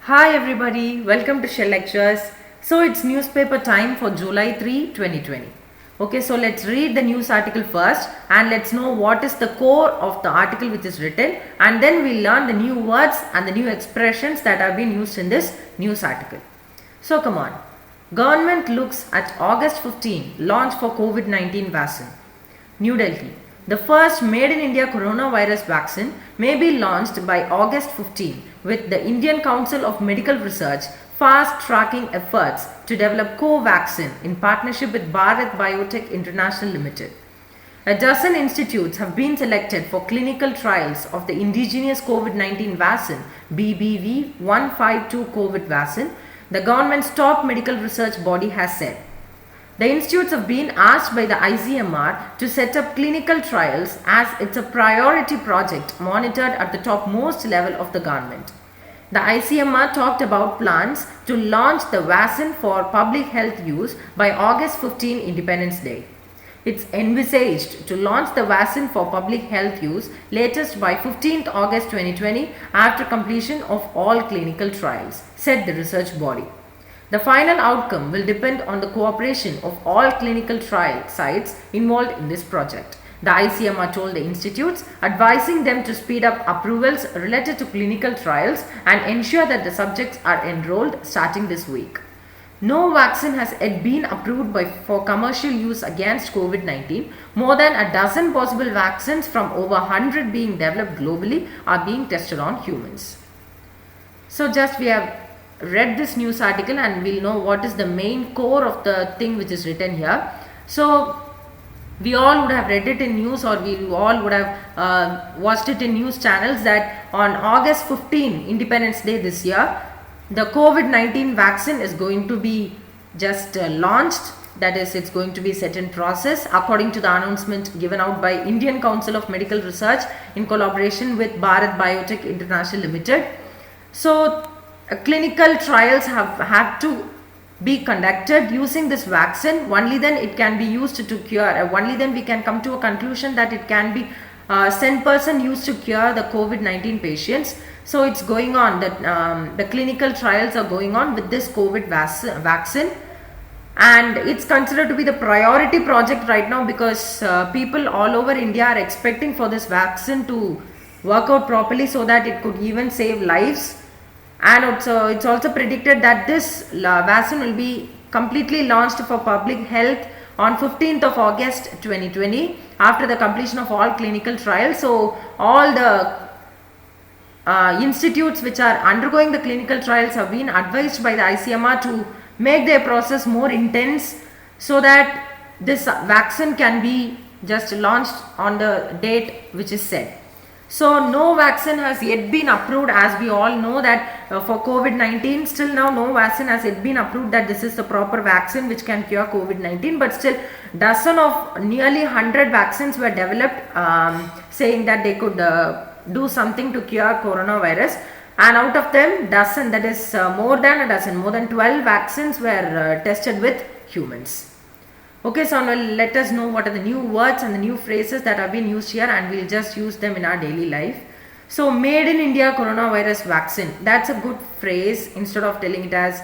Hi everybody, welcome to Shell Lectures. So it's newspaper time for July 3, 2020. Okay, so let's read the news article first and let's know what is the core of the article which is written, and then we'll learn the new words and the new expressions that have been used in this news article. So come on. Government looks at August 15 launch for COVID-19 vaccine. New Delhi. The first made in India coronavirus vaccine may be launched by August 15 with the Indian Council of Medical Research fast tracking efforts to develop Covaxin in partnership with Bharat Biotech International Limited. A dozen institutes have been selected for clinical trials of the indigenous COVID-19 vaccine BBV 152 COVID vaccine, the government's top medical research body has said. The institutes have been asked by the ICMR to set up clinical trials as it's a priority project monitored at the topmost level of the government. The ICMR talked about plans to launch the vaccine for public health use by August 15 Independence Day. It's envisaged to launch the vaccine for public health use latest by 15th August 2020 after completion of all clinical trials, said the research body. The final outcome will depend on the cooperation of all clinical trial sites involved in this project. The ICMR told the institutes, advising them to speed up approvals related to clinical trials and ensure that the subjects are enrolled starting this week. No vaccine has yet been approved for commercial use against COVID-19. More than a dozen possible vaccines from over 100 being developed globally are being tested on humans. So just we have read this news article and we'll know what is the main core of the thing which is written here. So we all would have read it in news, or we all would have watched it in news channels that on August 15, Independence Day this year, the COVID-19 vaccine is going to be just launched. That is, it's going to be set in process according to the announcement given out by Indian Council of Medical Research in collaboration with Bharat Biotech International Limited. So clinical trials have had to be conducted using this vaccine. Only then it can be used to cure. Only then we can come to a conclusion that it can be 100% used to cure the COVID-19 patients. So it's going on that the clinical trials are going on with this COVID vaccine, and it's considered to be the priority project right now because people all over India are expecting for this vaccine to work out properly so that it could even save lives. And also, it's also predicted that this vaccine will be completely launched for public health on 15th of August 2020 after the completion of all clinical trials. So all the institutes which are undergoing the clinical trials have been advised by the ICMR to make their process more intense so that this vaccine can be just launched on the date which is set. So no vaccine has yet been approved, as we all know that for COVID-19, still now no vaccine has yet been approved that this is the proper vaccine which can cure COVID-19, but still dozen of nearly 100 vaccines were developed saying that they could do something to cure coronavirus, and out of them dozen, that is more than a dozen, more than 12 vaccines were tested with humans. Okay, so now let us know what are the new words and the new phrases that have been used here, and we'll just use them in our daily life. So made in India coronavirus vaccine, that's a good phrase instead of telling it as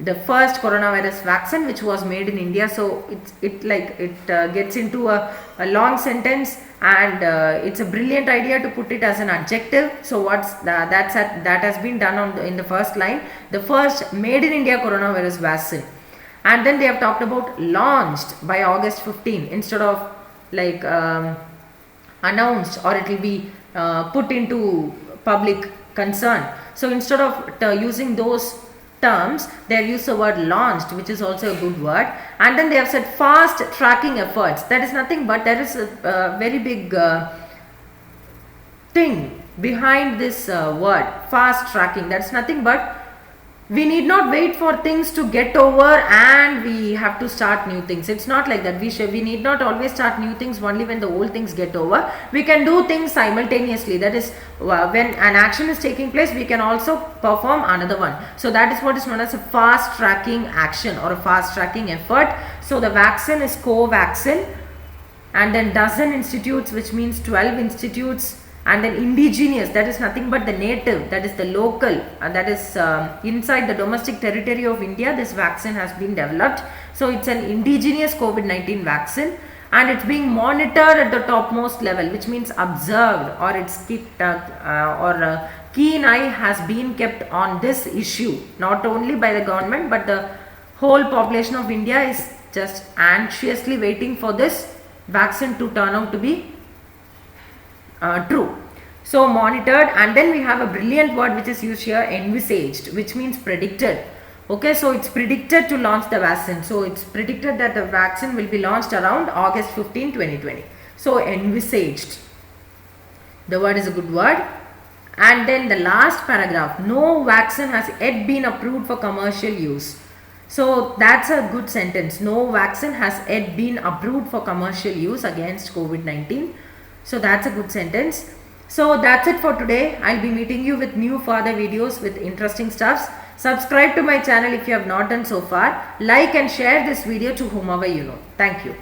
the first coronavirus vaccine which was made in India. So it gets into a long sentence, and it's a brilliant idea to put it as an adjective. So that has been done in the first line, the first made in India coronavirus vaccine. And then they have talked about launched by August 15 instead of like announced, or it will be put into public concern. So instead of using those terms, they have used the word launched, which is also a good word. And then they have said fast tracking efforts. That is nothing but there is a very big thing behind this word fast tracking. That's nothing but we need not wait for things to get over and we have to start new things. It's not like that. We need not always start new things only when the old things get over. We can do things simultaneously. That is, when an action is taking place, we can also perform another one. So that is what is known as a fast tracking action or a fast tracking effort. So the vaccine is Covaxin, and then dozen institutes, which means 12 institutes and then indigenous, that is nothing but the native, that is the local, and that is inside the domestic territory of India. This vaccine has been developed. So it's an indigenous COVID-19 vaccine, and it's being monitored at the topmost level, which means observed, or it's kept keen eye has been kept on this issue, not only by the government but the whole population of India is just anxiously waiting for this vaccine to turn out to be true. So monitored, and then we have a brilliant word which is used here, envisaged, which means predicted. Okay, so it's predicted to launch the vaccine. So it's predicted that the vaccine will be launched around August 15, 2020. So envisaged, the word is a good word. And then the last paragraph, no vaccine has yet been approved for commercial use. So that's a good sentence. No vaccine has yet been approved for commercial use against COVID-19. So that's a good sentence. So that's it for today. I'll be meeting you with new further videos with interesting stuffs. Subscribe to my channel if you have not done so far. Like and share this video to whomever you know. Thank you.